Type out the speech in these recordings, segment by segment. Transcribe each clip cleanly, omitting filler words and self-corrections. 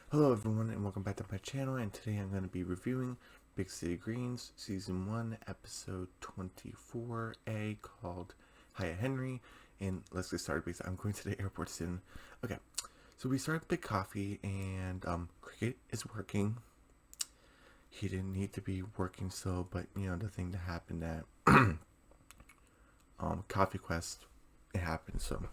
Hello everyone and welcome back to my channel, and today I'm going to be reviewing Big City Greens Season 1 Episode 24A called Hiya Henry. And let's get started because I'm going to the airport soon. Okay, so we start with Big Coffee and Cricket is working. He didn't need to be working so, but you know the thing that happened at Coffee Quest, it happened, so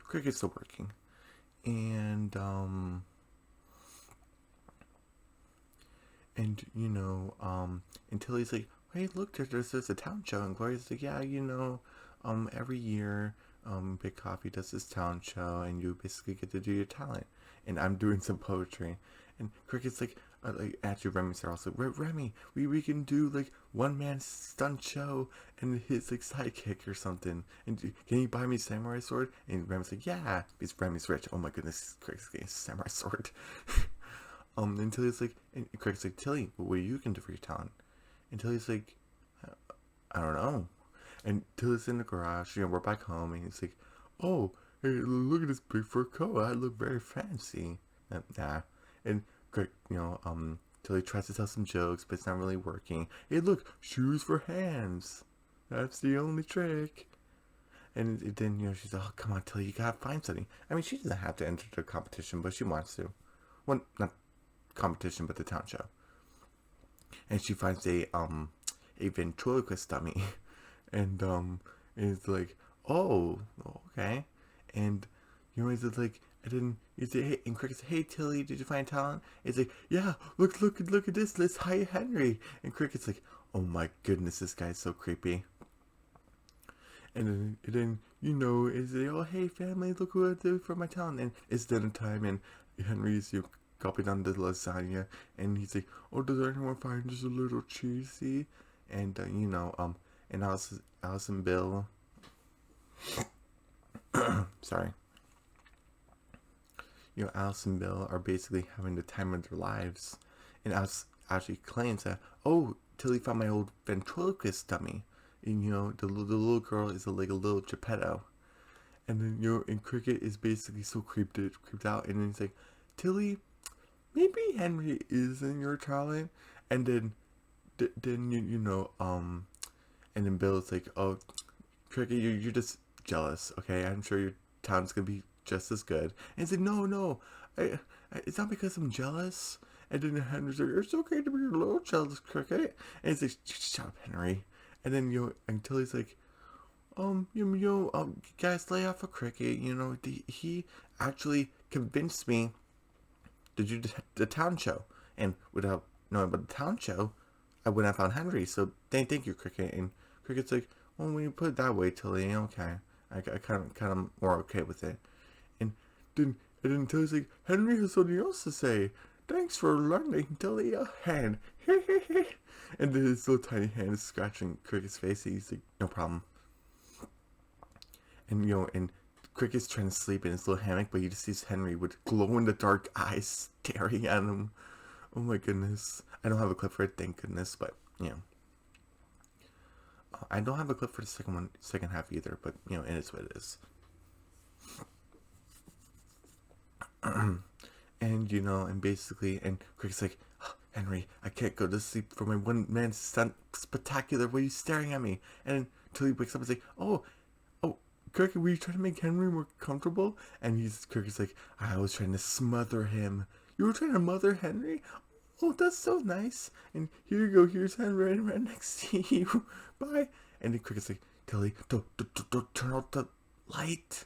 Cricket's still working. And until he's like, hey, look, there's a town show, and Gloria's like, yeah, every year, Big Coffee does this town show, and you basically get to do your talent, and I'm doing some poetry, and Cricket's like actually Remy's there also. Remy, we can do like one man stunt show and his like sidekick or something, and can you buy me samurai sword? And Remy's like, yeah, because Remy's rich. Oh my goodness, Cricket's getting a samurai sword. And Tilly's like, and Craig's like, Tilly, what you can do for your talent? And Tilly's like, I don't know. And Tilly's in the garage, we're back home, and he's like, oh, hey, look at this big fur coat. I look very fancy. Nah. And Craig, Tilly tries to tell some jokes, but it's not really working. Hey, look, shoes for hands. That's the only trick. And then, she's like, oh, come on, Tilly, you gotta find something. I mean, she doesn't have to enter the competition, but she wants to. Well, not competition, but the town show. And she finds a ventriloquist dummy, and it's like, oh, okay. And he's like, and then he's like, hey, and Cricket's, hey Tilly, did you find talent? It's like, yeah, look at this, let's hire Henry. And Cricket's like, oh my goodness, this guy's so creepy. And then it's like, oh hey family, look what I did for my talent. And it's dinner time, and Henry's copied on the lasagna, and he's like, oh, does anyone find just a little cheesy? And and Alice and Bill, sorry, Alice and Bill are basically having the time of their lives, and Alice actually claims that, oh, Tilly found my old ventriloquist dummy, and the little girl is like a little Geppetto. And then and Cricket is basically so creeped out, and then he's like, Tilly, maybe Henry isn't your talent. And then and then Bill's like, oh, Cricket, you're just jealous, okay? I'm sure your talent's gonna be just as good. And he's like, no, it's not because I'm jealous. And then Henry's like, it's okay to be a little jealous, Cricket. And he's like, shut up, Henry. And then until he's like, guys, lay off a Cricket. He actually convinced me to do the town show, and without knowing about the town show, I wouldn't have found Henry. So thank you, Cricket. And Cricket's like, well, when you put it that way, Tilly, okay, I kind of more okay with it. And then Tilly's like, Henry has something else to say. Thanks for lending Tilly a hand. And then his little tiny hand is scratching Cricket's face. And he's like, no problem. And and Cricket's trying to sleep in his little hammock, but you just see Henry with glow in the dark eyes staring at him. Oh my goodness. I don't have a clip for it, thank goodness, but I don't have a clip for the second half either, but it is what it is. And basically, and Cricket's like, oh, Henry, I can't go to sleep for my one man stunt spectacular. Why are you staring at me? And until he wakes up and is like, oh, Cricket, were you trying to make Henry more comfortable? And Cricket's like, I was trying to smother him. You were trying to mother Henry? Oh, that's so nice. And here you go, here's Henry right next to you. Bye. And then Cricket's like, Tilly, don't turn out the light.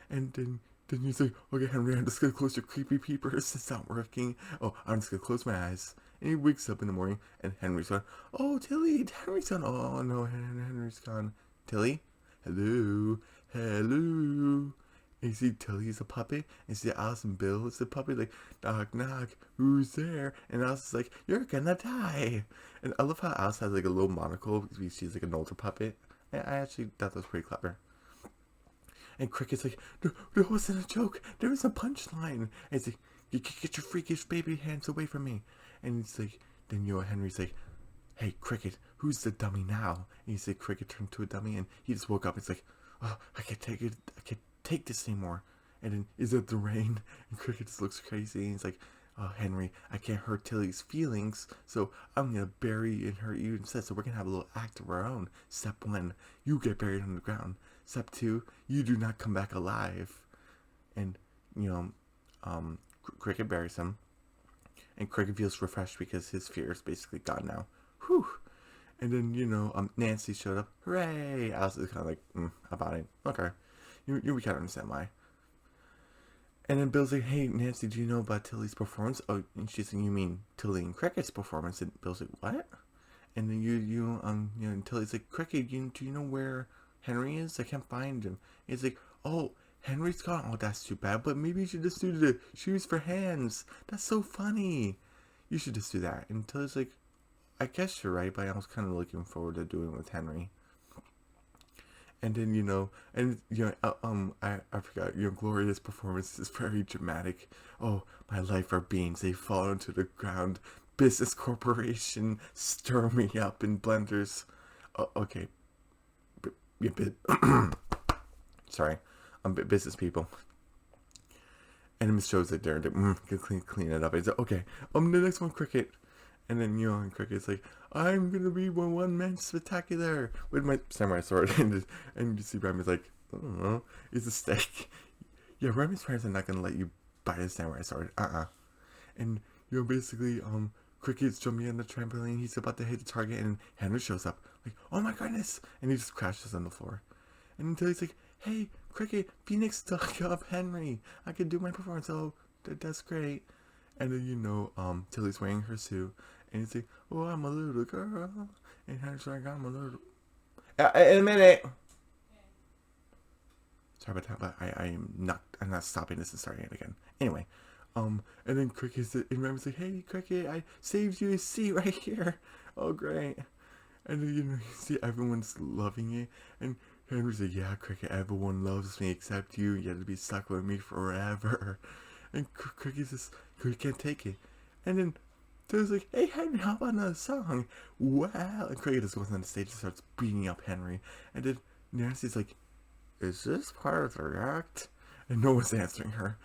And then he's like, okay, Henry, I'm just gonna close your creepy peepers. It's not working. Oh, I'm just gonna close my eyes. And he wakes up in the morning, and Henry's gone. Oh, Tilly, Henry's gone. Oh no, Henry's gone. Tilly, hello, hello. And you see Tilly's a puppet, and you see Alice and Bill is a puppet, like, knock, knock, who's there? And Alice is like, you're gonna die. And I love how Alice has like a little monocle because she's like an older puppet. I actually thought that was pretty clever. And Cricket's like, there wasn't a joke, there was a punchline. And it's like, you get your freakish baby hands away from me. And it's like, then Henry's like, hey Cricket, who's the dummy now? And he's like, Cricket turned to a dummy, and he just woke up. It's like, oh, I can't take it, I can't take this anymore. And then, is it the rain? And Cricket just looks crazy, and he's like, oh, Henry, I can't hurt Tilly's feelings, so I'm gonna bury and hurt you instead. So we're gonna have a little act of our own. Step one, you get buried on the ground. Step two, you do not come back alive. And, you know, Cricket buries him. And Cricket feels refreshed because his fear is basically gone now. Whew. And then, Nancy showed up. Hooray! Alice is kind of like, about it. Okay. You kind of understand why. And then Bill's like, hey, Nancy, do you know about Tilly's performance? Oh, and she's like, you mean Tilly and Cricket's performance? And Bill's like, what? And then and Tilly's like, Cricket, do you know where Henry is? I can't find him. He's like, oh, Henry's gone. Oh, that's too bad. But maybe you should just do the shoes for hands. That's so funny. You should just do that. And Tilly's like, I guess you're right, but I was kind of looking forward to doing it with Henry. And then, I forgot, Gloria's performance is very dramatic. Oh, my life are beans. They fall into the ground. Business corporation, stir me up in blenders. Oh, okay. Sorry. Business people. And Miss Joe's like there, clean it up. He's like, okay, the next one, Cricket. And then, and Cricket's like, I'm gonna be one man spectacular with my samurai sword. And you see Remy's like, I don't know, it's a steak. Yeah, Remy's parents are not gonna let you buy a samurai sword. And, basically, Cricket's jumping on the trampoline. He's about to hit the target, and Henry shows up. Like, oh my goodness! And he just crashes on the floor. And until he's like, hey, Cricket, Phoenix took up Henry. I can do my performance. Oh, that's great. And then, Tilly's wearing her suit. And he's like, oh, I'm a little girl. And Henry's like, I'm a little... in a minute! Sorry about that, but I'm not stopping this and starting it again. Anyway, and then Cricket's... And Remy's like, hey, Cricket, I saved you a seat right here. Oh, great. And then, you see everyone's loving it. And Henry's like, yeah, Cricket, everyone loves me except you. You have to be stuck with me forever. And Cricket can't take it. And then Tilly's like, hey, Henry, how about another song? Wow. And Cricket just goes on the stage and starts beating up Henry. And then Nancy's like, is this part of the act? And no one's answering her.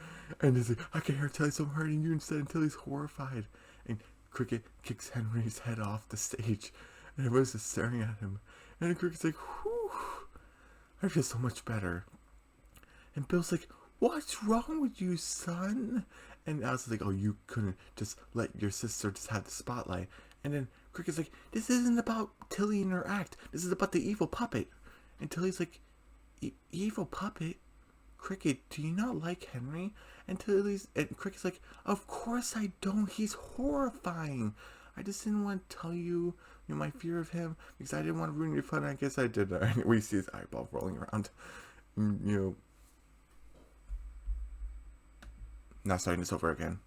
And he's like, I can hear Tilly, so I'm hurting you instead. And Tilly's horrified. And Cricket kicks Henry's head off the stage. And everyone's just staring at him. And then Cricket's like, whew, I feel so much better. And Bill's like, what's wrong with you, son? And Alice is like, oh, you couldn't just let your sister just have the spotlight. And then Cricket's like, this isn't about Tilly and her act. This is about the evil puppet. And Tilly's like, evil puppet? Cricket, do you not like Henry? And Cricket's like, of course I don't. He's horrifying. I just didn't want to tell you, my fear of him because I didn't want to ruin your fun. I guess I did. We see his eyeball rolling around. Not starting this over again.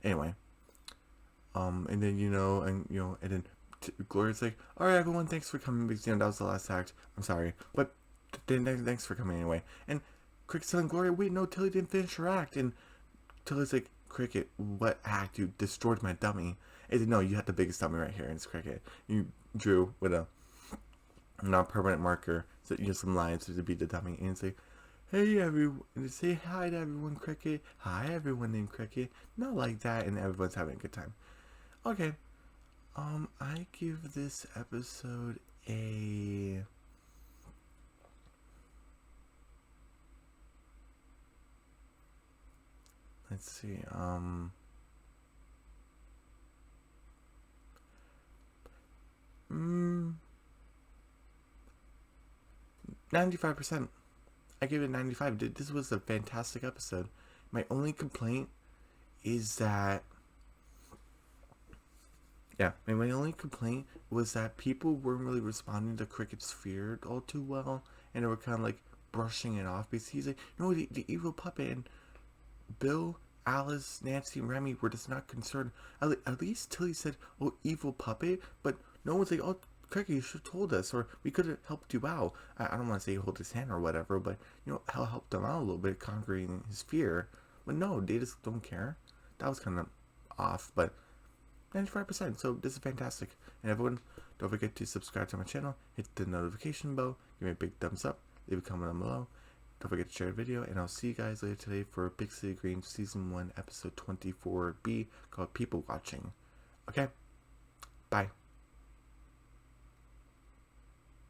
Anyway. And then, and then Gloria's like, all right, everyone, thanks for coming because, that was the last act. I'm sorry. But thanks for coming anyway. And Cricket's telling Gloria, wait, no, Tilly didn't finish her act. And Tilly's like, Cricket, what act? You destroyed my dummy. And said, no, you had the biggest dummy right here. And it's Cricket. You drew with a non-permanent marker so some lines to be the dummy. And it's like, hey, everyone. And say hi to everyone, Cricket. Hi, everyone named Cricket. Not like that. And everyone's having a good time. Okay. I give this episode a... Let's see, 95%. I give it 95. This was a fantastic episode. My only complaint is that... Yeah, my only complaint was that people weren't really responding to Cricket's fear all too well. And they were kind of like brushing it off. Because he's like, no, the evil puppet. And Bill, Alice, Nancy, and Remy were just not concerned. At least Tilly said, oh, evil puppet. But no one's like, oh, Cricket, you should have told us. Or we could have helped you out. I don't want to say hold his hand or whatever. But, helped him out a little bit, conquering his fear. But no, they just don't care. That was kind of off. But 95%. So this is fantastic. And everyone, don't forget to subscribe to my channel. Hit the notification bell. Give me a big thumbs up. Leave a comment down below. Don't forget to share the video, and I'll see you guys later today for Big City Dreams Season 1, Episode 24B, called People Watching. Okay,